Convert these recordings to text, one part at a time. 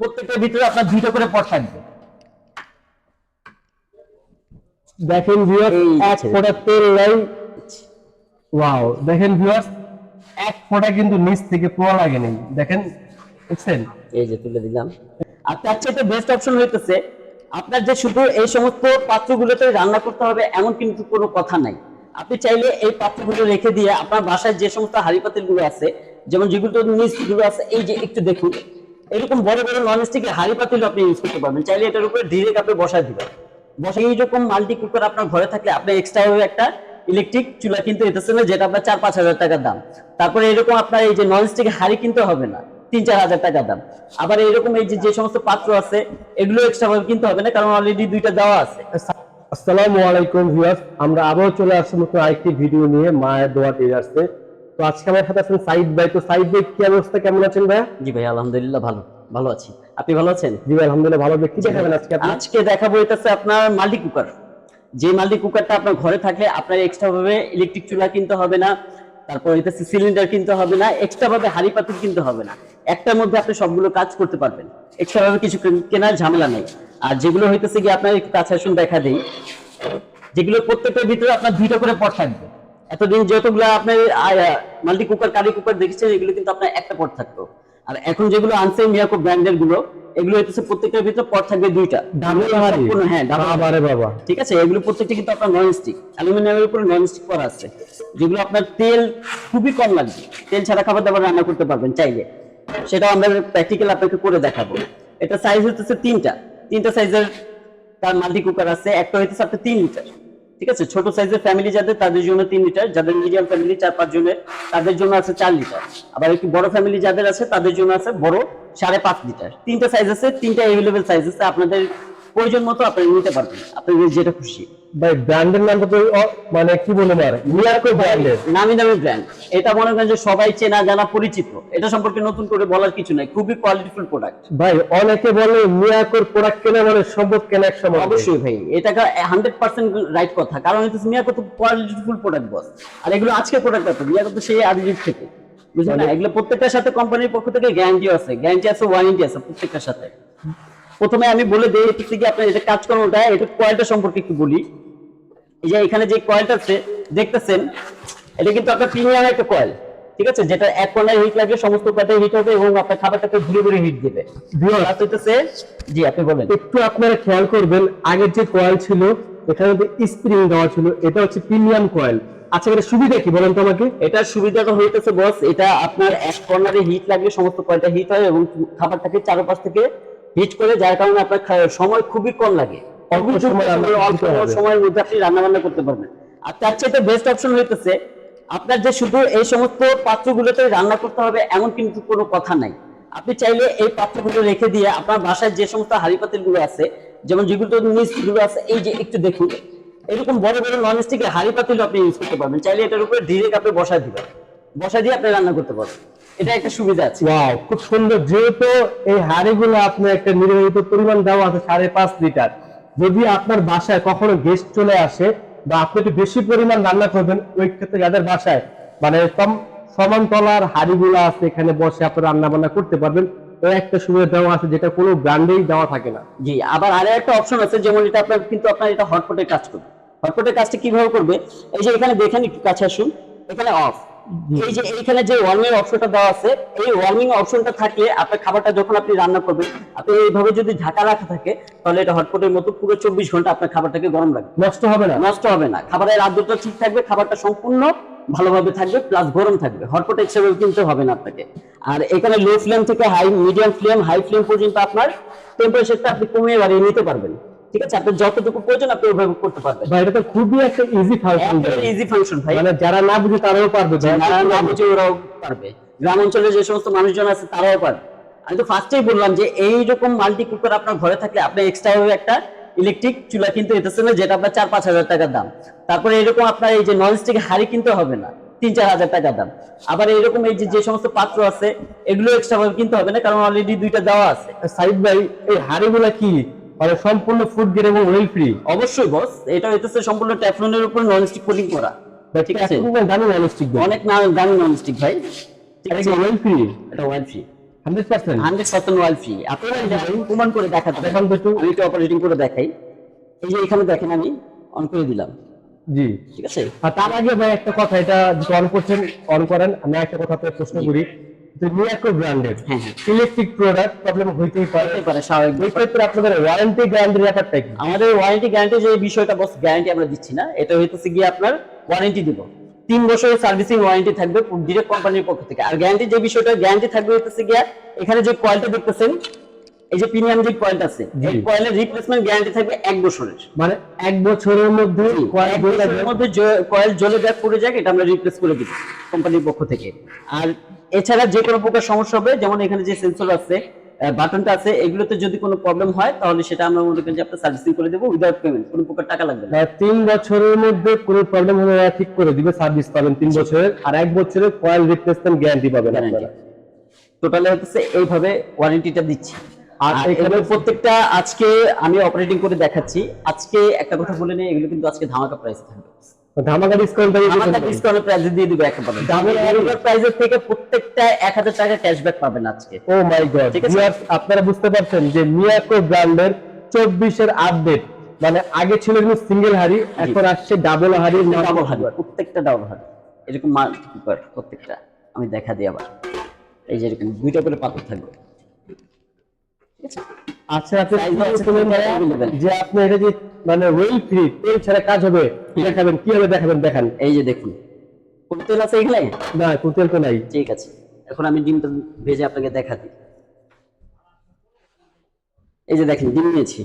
প্রত্যেকটার ভিতরে আপনার দুইটা করে পট থাকবে। দেখেন ভিউয়ার্স, এক ফোঁটা তেল নাই। ওয়াও, দেখেন ভিউয়ার্স, এক ফোঁটা কিন্তু নিচ থেকে পোড়া লাগে নাই। দেখেন, দেখছেন? এই যে তুলে দিলাম। আর তার চাইতে বেস্ট অপশন হইতেছে আপনার যে শুধু এই সমস্ত পাত্রগুলোতে রান্না করতে হবে এমন কিন্তু কোনো কথা নাই। আপনি চাইলে এই পাত্রগুলো রেখে দিয়ে আপনার বাসায় যে সমস্ত হাঁড়ি পাতিলগুলো আছে, যেমন যেগুলো নিচগুলো আছে, এই যে একটু দেখুন, এরকম বড় বড় ননস্টিকের হাঁড়ি পাতিল আপনি ইউজ করতে পারবেন। চাইলে এটার উপরে ডিরেক্ট আপনি বসায় দিবেন। বসাই এইরকম মাল্টি কুকার আপনার ঘরে থাকলে আপনি এক্সট্রা ভাবে একটা ইলেকট্রিক চুলা কিনতে হইতেছে না, যেটা আপনার 4-5 হাজার টাকার দাম। তারপরে এরকম আপনার এই যে ননস্টিক হাঁড়ি কিনতে হবে না, 3-4 হাজার টাকার দাম। আবার এরকম এই যে সমস্ত পাত্র আছে এগুলো এক্সট্রা ভাবে কিনতে হবে না, কারণ অলরেডি দুইটা দেওয়া আছে। আসসালামু আলাইকুম ভিউয়ার্স, আমরা আবারও চলে আসছি নতুন আরেকটি ভিডিও নিয়ে মায়ের দোয়া দিয়ে আসছে। তো আজকে আমার সাথে আছেন সাইদ ভাই। তো সাইদ ভাই, কি অবস্থা, কেমন আছেন ভাই? জি ভাই, আলহামদুলিল্লাহ ভালো ভালো আছি। আপনি ভালো আছেন? জি ভাই, আলহামদুলিল্লাহ ভালো। কি দেখাবেন আজকে আপনি? আজকে দেখাবো হইতাছে আপনার মাল্টি কুকার। যে মাল্টি কুকারটা আপনার ঘরে থাকলে আপনার এক্সট্রা ভাবে ইলেকট্রিক চুলা কিনতে হবে না, তারপর হইতাছে সিলিন্ডার কিনতে হবে না, এক্সট্রা ভাবে হাঁড়ি পাতিল কিনতে হবে না। একটার মধ্যে আপনি সবগুলো কাজ করতে পারবেন, এক্সট্রা ভাবে কিছু কেনার ঝামেলা নেই। আর যেগুলো হইতেছে কি আপনার একটু কাছে আসুন দেখা দেই, যেগুলো প্রত্যেকটার ভিতরে আপনার দুইটা করে পট থাকবে। এতদিন যতগুলো আপনার মাল্টি কুকার কারি কুকার দেখেছেন এগুলো কিন্তু আপনার একটা পট থাকতো। আর এখন যেগুলো আনছে মিয়াকো ব্র্যান্ডের গুলো, এগুলো হইতেছে প্রত্যেকটার ভিতরে পট থাকবে দুইটা। হ্যাঁ, আরে বাবা, ঠিক আছে। এগুলো প্রত্যেকটা কিন্তু আপনার নন স্টিক, অ্যালুমিনিয়ামের উপরে নন স্টিক করা আছে, যেগুলো আপনার তেল খুবই কম লাগবে। তেল ছাড়া খাবার দাবার রান্না করতে পারবেন চাইলে, সেটাও আমরা প্র্যাকটিক্যাল আপনাকে করে দেখাবো। এটা সাইজ হচ্ছে তিনটা সাইজের তার মাল্টি কুকার আছে। একটা হইতেছে আপনার 3 লিটার, ঠিক আছে। ছোট সাইজের ফ্যামিলি যাদের, তাদের জন্য 3 লিটার। যাদের মিডিয়াম ফ্যামিলি 4-5 জনের, তাদের জন্য আছে 4 লিটার। আবার একটু বড় ফ্যামিলি যাদের আছে তাদের জন্য আছে বড় 5.5 লিটার। তিনটা সাইজ আছে, তিনটা অ্যাভেলেবেল সাইজ আছে। আপনাদের প্রয়োজন মতো আপনি নিতে পারবেন, আপনাদের যেটা খুশি। ভাই ব্র্যান্ডের নামটা তো মানে কি বলবো, আর মিয়াকো ব্র্যান্ডের, নামি দামি ব্র্যান্ড। এটা মনে করেন যে সবাই চেনা জানা পরিচিত, এটা সম্পর্কে নতুন করে বলার কিছু নাই। খুবই কোয়ালিটিফুল প্রোডাক্ট ভাই। অনেকে বলে মিয়াকোর প্রোডাক্ট কেনা মানে সম্পদ কেনা এক সময়। অবশ্যই ভাই, এটা 100% রাইট কথা। কারণ এটা মিয়াকো তো কোয়ালিটিফুল প্রোডাক্ট বস। আর এগুলো আজকের প্রোডাক্ট আছে, মিয়াকো তো সেই আদি যুগ থেকে, বুঝলেন না। এগুলো প্রত্যেকটার সাথে কোম্পানির পক্ষ থেকে গ্যারান্টি আছে, ওয়ারেন্টি আছে প্রত্যেকটার সাথে। প্রথমে আমি বলে দেই এর থেকে আপনার এটা কাজ করানোটা, এটা কয়েলটা সম্পর্কে একটু বলি। এই যে এখানে যে কয়েলটা আছে দেখতেছেন, এটা কিন্তু আপনার প্রিমিয়াম একটা কয়েল, ঠিক আছে। যেটা এক কর্নারে হিট লাগবে, সমস্ত পাটে হিট হবে এবং আপনার খাবারটাকে ঘুরে ঘুরে হিট দেবে। জি আপনি বলেন। একটু আপনারা খেয়াল করবেন, আগের যে কয়েল ছিল এখানে স্প্রিং দেওয়া ছিল, এটা হচ্ছে প্রিমিয়াম কয়েল। আচ্ছা, এটা সুবিধা কি বলেন তো আমাকে? এটার সুবিধাটা হইতেছে বস, এটা আপনার এক কর্নারে হিট লাগবে, সমস্ত কয়েলটা হিট হয় এবং খাবারটাকে চারপাশ থেকে হিট করে, যার কারণে আপনার সময় খুবই কম লাগে। অল্প সময়ের মধ্যে আপনি রান্না বান্না করতে পারবেন। আর তার চাইতে বেস্ট অপশন হইতেছে আপনার যে শুধু এই সমস্ত পাত্রগুলোতে রান্না করতে হবে এমন কিন্তু কোনো কথা নাই। আপনি চাইলে এই পাত্রগুলো রেখে দিয়ে আপনার বাসায় যে সমস্ত হাঁড়ি পাতিলগুলো আছে, যেমন যেগুলো নিচগুলো আছে, এই যে একটু দেখুন, এরকম বড় বড় ননস্টিকের হাঁড়ি পাতিল আপনি ইউজ করতে পারবেন। চাইলে এটার উপরে ডিরেক্ট আপনি বসায় দিবেন, বসায় দিয়ে আপনি রান্না করতে পারবেন। এটা একটা সুবিধা আছে। ওয়াও, খুব সুন্দর। যেহেতু এই হাঁড়িগুলো আপনার একটা নির্ধারিত পরিমাণ দেওয়া আছে 5.5 লিটার, যদি আপনার বাসায় কখনো গেস্ট চলে আসে বা আপনি একটু বেশি পরিমাণ রান্না করবেন, ওই ক্ষেত্রে যাদের বাসায় মানে কম সমান তলার হাঁড়িগুলো আছে, এখানে বসে আপনি রান্না বান্না করতে পারবেন। তো একটা সুবিধা দেওয়া আছে যেটা কোনো ব্র্যান্ডেই দেওয়া থাকে না। জি, আবার আরো একটা অপশন আছে, যেমন এটা আপনার কিন্তু আপনার এটা হটপটের কাজ করবে। হটপটের কাজটা কিভাবে করবে, এই যে এখানে দেখেন, একটু কাছে আসুন, এখানে অফ। এই যে এইখানে যে ওয়ার্মিং অপশনটা দেওয়া আছে, এই ওয়ার্মিং অপশনটা থাকলে আপনার খাবারটা যখন আপনি রান্না করবেন, আপনি এইভাবে যদি ঢাকা রাখা থাকে, তাহলে এটা হটপটের মতো পুরো 24 ঘন্টা আপনার খাবারটাকে গরম রাখবে, নষ্ট হবে না। নষ্ট হবে না। খাবারের আর্দ্রতা ঠিক থাকবে, খাবারটা সম্পূর্ণ ভালোভাবে থাকবে, প্লাস গরম থাকবে। হটপট হিসেবে কিনতে হবে না আপনাকে। আর এখানে লো ফ্লেম থেকে মিডিয়াম ফ্লেম, হাই ফ্লেম পর্যন্ত আপনার টেম্পারেচারটা আপনি কমিয়ে বাড়িয়ে নিতে পারবেন, ঠিক আছে। আপনার যতটুকু প্রয়োজন আপনি ওইভাবে করতে পারবেন। ভাই, এটা তো খুবই একটা ইজি ফাংশন। ইজি ফাংশন ভাই, মানে যারা না বুঝে তারাও পারবে, যারা না বুঝে ওরাও পারবে। গ্রাম অঞ্চলে যে সমস্ত মানুষজন আছে তারাও পারবে। আমি তো ফার্স্টেই বললাম যে এইরকম মাল্টি কুকার আপনার ঘরে থাকলে আপনি এক্সট্রা ভাবে একটা ইলেকট্রিক চুলা কিনতে হইতেছে না, যেটা আপনার 4-5 হাজার টাকার দাম। তারপরে এরকম আপনার এই যে ননস্টিক হাঁড়ি কিনতে হবে না, 3-4 হাজার টাকার দাম। আবার এরকম এই যে সমস্ত পাত্র আছে এগুলো এক্সট্রা ভাবে কিনতে হবে না, কারণ অলরেডি দুইটা দেওয়া আছে। সাইদ ভাই, এই হাঁড়িগুলা কি মানে সম্পূর্ণ ফুড গ্রেড এবং ওয়েল ফ্রি? অবশ্যই বস, এটা হইতেছে সম্পূর্ণ টেফলনের উপর ননস্টিক কোটিং করা, ঠিক আছে। দামি ননস্টিক, অনেক দামি ননস্টিক ভাই, ঠিক আছে। ওয়েল ফ্রি, এটা ওয়ারেন্টি ফ্রি। 100%? 100% oil free. আপনারা প্রমাণ করে দেখাতে দেখান তো একটু। আমি একটু অপারেটিং করে দেখাই। এই যে এখানে দেখেন আমি অন করে দিলাম, জি। ঠিক আছে? আর তার আগে ভাই একটা কথা, এটা যেটা অন করছেন, অন করেন, আমি একটা কথা আপনাকে প্রশ্ন করি, যে মিয়াকো ব্র্যান্ডের হ্যাঁ, হ্যাঁ। ইলেকট্রিক প্রোডাক্ট প্রবলেম হইতেই পারে, হতেই পারে, স্বাভাবিক। ওই ক্ষেত্রে আপনাদের ওয়ারেন্টি গ্যারান্টির ব্যাপারটা কি? আমাদের ওয়ারেন্টি গ্যারান্টি যে বিষয়টা বস, গ্যারান্টি আমরা দিচ্ছি না, এটা হইতেছে গিয়ে আপনার ওয়ারেন্টি দিব 3 বছরের সার্ভিসিং ওয়ারেন্টি থাকবে ডিরেক্ট কোম্পানির পক্ষ থেকে। আর গ্যারান্টি যে বিষয়টা, গ্যারান্টি থাকবে হইতেছে গিয়ে এখানে যে কয়েলটা দেখতেছেন, এই যে প্রিমিয়াম যে কয়েল আছে, এই কয়েলের রিপ্লেসমেন্ট গ্যারান্টি থাকবে 1 বছরের। মানে 1 বছরের মধ্যে এক বছরের মধ্যে কয়েল জ্বলে যাক, পুড়ে যাক, এটা আমরা রিপ্লেস করে দিব কোম্পানির পক্ষ থেকে। আর এছাড়া যে কোনো প্রকার সমস্যা হবে, যেমন এখানে যে সেন্সর আছে, বাটনটা আছে, এগুলোতে যদি কোনো প্রবলেম হয় তাহলে সেটা আমরা মনে করি যে আপনার সার্ভিসিং করে দেবো উইদাউট পেমেন্ট, কোনো প্রকার টাকা লাগবে না। 3 বছরের মধ্যে কোনো প্রবলেম হলে ওরা ঠিক করে দিবে, সার্ভিস পাবেন 3 বছরের, আর 1 বছরের কয়েল রিপ্লেসমেন্ট গ্যারান্টি পাবেন আপনারা। টোটালে হচ্ছে এইভাবে ওয়ারেন্টিটা দিচ্ছি। আর এখানে প্রত্যেকটা আজকে আমি অপারেটিং করে দেখাচ্ছি। আজকে একটা কথা বলে নেই, এগুলো কিন্তু আজকে ধামাকা প্রাইস থাকবে, ধামাকা ডিসকাউন্ট ধামাকা ডিসকাউন্ট প্রাইস দিয়ে দিব একেবারে। ডাবল এর প্রাইসের থেকে প্রত্যেকটা 1000 টাকা ক্যাশব্যাক পাবেন আজকে। ও মাই গড, ঠিক আছে? ভিউয়ার্স আপনারা বুঝতে পারছেন যে মিয়াকো ব্র্যান্ডের 24 এর আপডেট, মানে আগে ছিল কিন্তু সিঙ্গেল হাড়ি, এখন আসছে ডাবল হাড়ি, ডাবল হাড়ি, প্রত্যেকটা ডাবল হাড়ি, এরকম মাল্টিপার প্রত্যেকটা। আমি দেখা দিই আবার, এই যে এরকম 2টা করে পাথর থাকবে, ঠিক আছে? আচ্ছা আপনি Size হচ্ছে বললেন available। যে আপনি এটা যে মানে ওয়েল ফ্রি, তেল ছাড়া কাজ হবে, দেখাবেন কিভাবে দেখাবেন, দেখান। এই যে দেখুন, কোন তেল আছে এখানে? না কোন তেল তো নাই। ঠিক আছে, এখন আমি ডিমটা ভেজে আপনাকে দেখা দিই। এই যে দেখেন ডিম নিয়েছি,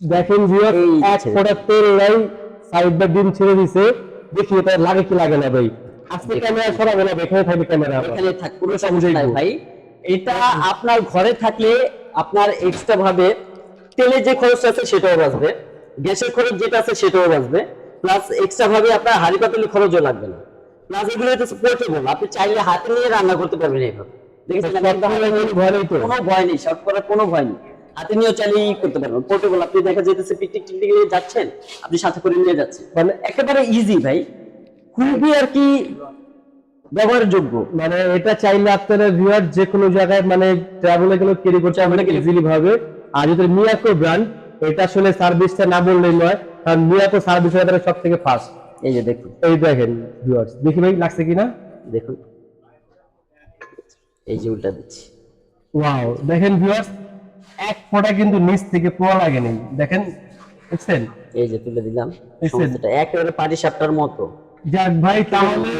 দেখেন ভিউয়ার্স, এই এক ছেড়ে ফোঁটা তেল নাই, সাইড বা ডিম ছেড়ে দিছে, দেখি এটা লাগে কি লাগে না ভাই। আজকে ক্যামেরা সরাবে না, এখানে থাকবে ক্যামেরা। এখানে থাক, কোনো সমস্যা নাই ভাই। এটা আপনার ঘরে থাকলে আপনার এক্সট্রা ভাবে তেলের যে খরচ আছে সেটাও বাঁচবে, গ্যাসের খরচ যেটা আছে সেটাও বাঁচবে, প্লাস এক্সট্রা ভাবে আপনার হাড়ি পাতিলের খরচও লাগবে না। প্লাস এগুলো হচ্ছে পোর্টেবল, আপনি চাইলে হাতে নিয়ে রান্না করতে পারবেন এইভাবে। দেখেছেন, ভয় নেই তো? কোনো ভয় নেই, শর্ট করার কোনো ভয় নেই। হাতে নিয়েও চাইলে করতে পারবেন, পোর্টেবল। আপনি দেখা যেতেছে পিকনিক টিকনিক যাচ্ছেন, আপনি সাথে করে নিয়ে যাচ্ছেন, মানে একেবারে ইজি ভাই, খুবই আর কি ব্যবহারের যোগ্য। মানে এটা চাইলে আপনারা ভিউয়ার যে কোনো জায়গায় মানে ট্রাভেলে গেলে ক্যারি করতে পারবেন ইজিলি ভাবে। আর যদি মিয়াকো ব্র্যান্ড, এটা আসলে সার্ভিসটা না বললেই নয়, কারণ মিয়াকো সার্ভিসের ব্যাপারে সবথেকে ফাস্ট। এই যে দেখুন, এই দেখেন ভিউয়ার্স, দেখি ভাই লাগছে কিনা, দেখুন এই যে উল্টা দিচ্ছি। ওয়াও, দেখেন ভিউয়ার্স, এক ফোঁটা কিন্তু নিচ থেকে পোয়া লাগে নেই, দেখেন, দেখছেন? এই যে তুলে দিলাম, দেখছেন? সমস্তটা একেবারে পাটি সাপটার মতো। যাক ভাই, তাহলে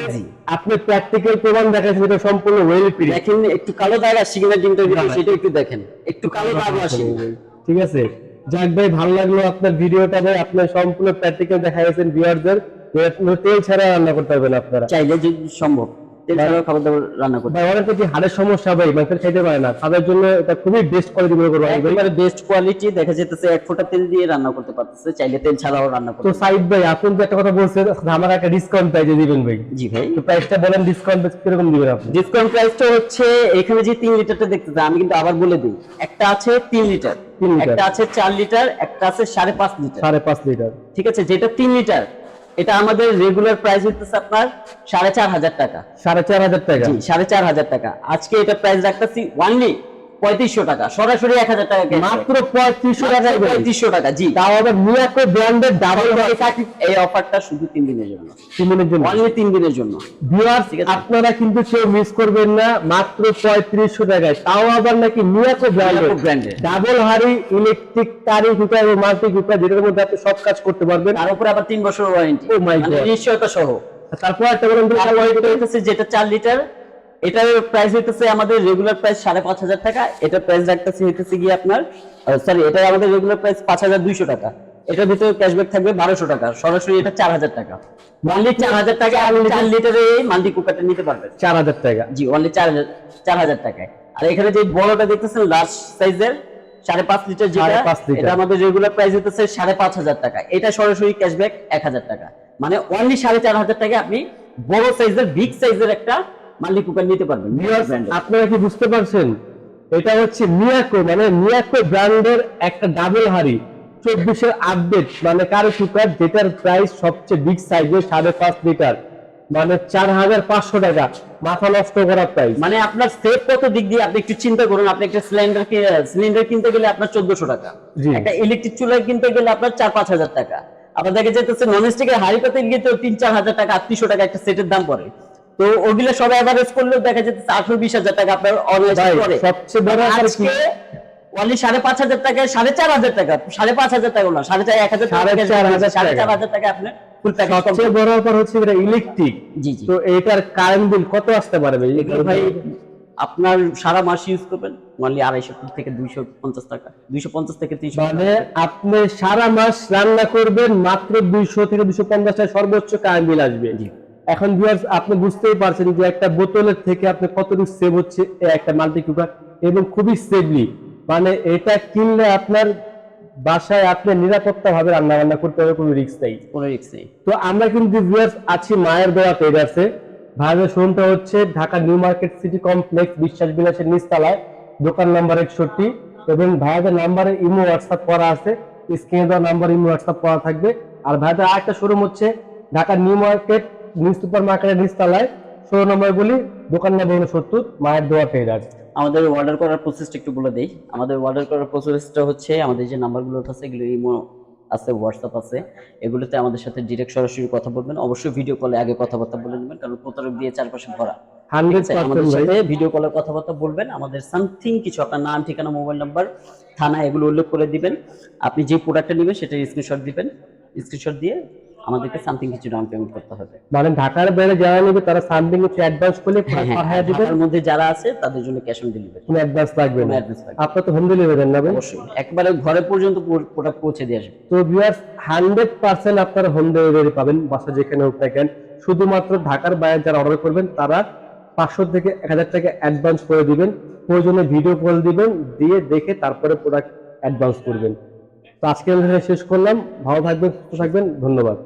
আপনি প্র্যাকটিক্যাল প্রমাণ দেখাচ্ছেন এটা সম্পূর্ণ ওয়েল ফ্রি। দেখেন একটু কালো দাগ আসছে কিনা ডিমটার ভিতরে, সেটা একটু দেখেন, একটু কালো দাগ আসে। ঠিক আছে, যাক ভাই, ভালো লাগলো আপনার ভিডিওটা ভাই, আপনার সম্পূর্ণ প্র্যাকটিক্যাল দেখা গেছেন ভিউয়ারদের, তেল ছাড়া রান্না করতে পারবেন আপনারা চাইলে যদি সম্ভব তেল ছাড়াও খাবার দাবার রান্না করতে। ভাই অনেকে যে হাড়ের সমস্যা ভাই, মাংস খাইতে পারে না, তাদের জন্য এটা খুবই বেস্ট কোয়ালিটি মনে করবো আমি ভাই। একেবারে বেস্ট কোয়ালিটি, দেখা যেতেছে 1 ফোঁটা তেল দিয়ে রান্না করতে পারতেছে, চাইলে তেল ছাড়াও রান্না তো করতে। সাইদ ভাই, আপনি যে একটা কথা বলছেন, আমার একটা ডিসকাউন্ট প্রাইজে দিবেন ভাই। জি ভাই, তো প্রাইসটা বলেন, ডিসকাউন্ট কিরকম দিবেন আপনি? ডিসকাউন্ট প্রাইসটা হচ্ছে এখানে যে 3 লিটারটা দেখতেছে, আমি কিন্তু আবার বলে দিই, একটা আছে 3 লিটার, 3 লিটার। একটা আছে 4 লিটার, একটা আছে 5.5 লিটার। 5.5 লিটার, ঠিক আছে, যেটা 3 লিটার এটা আমাদের রেগুলার প্রাইস হচ্ছে আপনার 4,500 টাকা। 4,500 টাকা? জি, 4,500 টাকা। আজকে এটা প্রাইস রাখতেছি অনলি 3500 টাকা, সরাসরি 1000 টাকা ক্যাশ। মাত্র 3500 টাকা? 3500 টাকা, জি। তাও আবার মিয়াকো ব্র্যান্ডের ডাবল ডাবল থাকি। এই অফারটা শুধু 3 দিনের জন্য, 3 দিনের জন্য, অনলি 3 দিনের জন্য। ভিউয়ার্স আপনারা কিন্তু কেউ মিস করবেন না, মাত্র 3500 টাকায়, তাও আবার নাকি মিয়াকো ব্র্যান্ডের ডাবল হাড়ি ইলেকট্রিক কারি কুকার এবং মাল্টি কুকার, যেটার মধ্যে আপনি সব কাজ করতে পারবেন, তার উপরে আবার 3 বছর ওয়ারেন্টি, Oh my God! নিশ্চয়তা সহ। তারপর একটা বলেন তো, এটা হচ্ছে যেটা 4 লিটার, এটার প্রাইস হইতেছে আমাদের রেগুলার প্রাইস 5,500 টাকা, এটা প্রাইস রাখতেছি হইতেছে গিয়ে আপনার সরি, এটা আমাদের রেগুলার প্রাইস 5,200 টাকা। এটার ভিতরে ক্যাশব্যাক থাকবে 1200 টাকা, সরাসরি এটা 4,000 টাকা। অনলি 4,000 টাকা 4 লিটারে এই মাল্টি কুকারটা নিতে পারবেন। 4,000 টাকা? জি, অনলি 4,000 টাকায়। আর এখানে যে বড়টা দেখতেছেন লার্জ সাইজের 5.5 লিটার, যেটা 5.5 লিটার, এটা আমাদের রেগুলার প্রাইস হইতেছে 5,500 টাকা। এটা সরাসরি ক্যাশব্যাক 1,000 টাকা, মানে অনলি 4,500 টাকা আপনি বড় সাইজের বিগ সাইজের একটা মাল্টি কুকার নিতে পারবেন। আপনারা কি বুঝতে পারছেন? এটা হচ্ছে মিয়াকো, মানে মিয়াকো ব্র্যান্ডের একটা ডাবল হাড়ি 24 এর আপডেট, মানে কারো কুকার, যেটার প্রাইস সবচেয়ে বিগ সাইজের 5.5 লিটার। মানে 4500 টাকা, মাথা নষ্ট করা প্রাইস। মানে আপনার সেফ কত দিক দিয়ে আপনি একটু চিন্তা করুন। আপনি একটা সিলিন্ডার কিনতে গেলে আপনার 1400 টাকা, জি। একটা ইলেকট্রিক চুলা কিনতে গেলে আপনার 4-5 হাজার টাকা, আপনার দেখা যাচ্ছে ননস্টিকের হাঁড়ি পাতিল গিয়ে তো 3-4 হাজার টাকা, 3800 টাকা একটা সেটের দাম পড়ে। তো ওগুলো সব এভারেজ করলেও দেখা যাচ্ছে 18-20 হাজার টাকা আপনার অনলাইনে ভাই, পড়ে। সবচেয়ে বড় ব্যাপার কি? আজকে অনলি 5,500 টাকায় 4,500 টাকা, 5,500 টাকা না, 4,500 4,500 টাকা আপনার ফুল প্যাকেজ। সবচেয়ে বড় ব্যাপার হচ্ছে এটা ইলেকট্রিক। জি জি। তো এটার কারেন্ট বিল কত আসতে পারবে? এগুলো ভাই আপনার সারা মাস ইউজ করবেন অনলি 250 থেকে 250 টাকা, 250 থেকে 300 মানে আপনি সারা মাস রান্না করবেন, মাত্র 200 থেকে 250 টাকা সর্বোচ্চ কারেন্ট বিল আসবে। জি। এখন ভিউয়ার্স, আপনি বুঝতেই পারছেন যে একটা বোতলের থেকে আপনি কতটুকু সেভ হচ্ছে একটা মাল্টি কুকার, এবং খুবই সেভলি। মানে এটা কিনলে আপনার বাসায় আপনি নিরাপত্তা ভাবে রান্না বান্না করতে হবে, কোনো রিস্ক নেই। কোনো রিস্ক নেই। তো আমরা কিন্তু ভিউয়ার্স আছি মায়ের দোয়া ট্রেডার্সে। ভাইদের শোরুমটা হচ্ছে Dhaka new market city complex, বিশ্বাস বিলাসের নিচতলায়, দোকান নাম্বার 61। এবং ভাইদের নাম্বারে ইমো হোয়াটসঅ্যাপ করা আছে, স্ক্রিনে দেওয়া নাম্বার ইমো হোয়াটসঅ্যাপ করা থাকবে। আর ভাইদের আরেকটা শোরুম হচ্ছে Dhaka new market new super মার্কেটের নিচতলায়, 16 নম্বর গলি, দোকান নাম্বার 69, মায়ের দোয়া ট্রেডার্স। আমাদের অর্ডার করার প্রসেসটা একটু বলে দেই। আমাদের অর্ডার করার প্রসেসটা হচ্ছে, আমাদের যে নাম্বারগুলো আছে এগুলো ইমো আছে, হোয়াটসঅ্যাপ আছে, এগুলোতে আমাদের সাথে ডিরেক্ট সরাসরি কথা বলবেন। অবশ্যই ভিডিও কলে আগে কথাবার্তা বলে নেবেন, কারণ প্রতারক দিয়ে চারপাশে ভরা। 100% আমাদের ভাই। সাথে ভিডিও কলে কথাবার্তা বলবেন, আমাদের সামথিং কিছু আপনার নাম, ঠিকানা, মোবাইল নাম্বার, থানা এগুলো উল্লেখ করে দিবেন। আপনি যে প্রোডাক্টটা নেবেন সেটা স্ক্রিনশট দিবেন। স্ক্রিনশট দিয়ে আমাদেরকে সামথিং কিছু ডাউন পেমেন্ট করতে হবে। মানে ঢাকার বাইরে যারা নেবে তারা সামথিং কিছু অ্যাডভান্স করলে পাঠিয়ে দিবেন। ঢাকার মধ্যে যারা আছে তাদের জন্য ক্যাশ অন ডেলিভারি, কোনো অ্যাডভান্স লাগবে কোনো না। অ্যাডভান্স লাগবে না। আপনার তো হোম ডেলিভারি দেন না ভাই? অবশ্যই একবারে ঘরে পর্যন্ত প্রোডাক্ট পৌঁছে দিয়ে আসবে। তো ভিউয়ার্স 100% আপনারা হোম ডেলিভারি পাবেন, বাসা যেখানে হোক না কেন। শুধুমাত্র ঢাকার বাইরে যারা অর্ডার করবেন তারা 500 থেকে 1000 টাকা অ্যাডভান্স করে দিবেন। প্রয়োজনে ভিডিও কল দিবেন, দিয়ে দেখে তারপরে প্রোডাক্ট অ্যাডভান্স করবেন। তো আজকে আমি এখানে শেষ করলাম। ভালো থাকবেন, সুস্থ থাকবেন, ধন্যবাদ।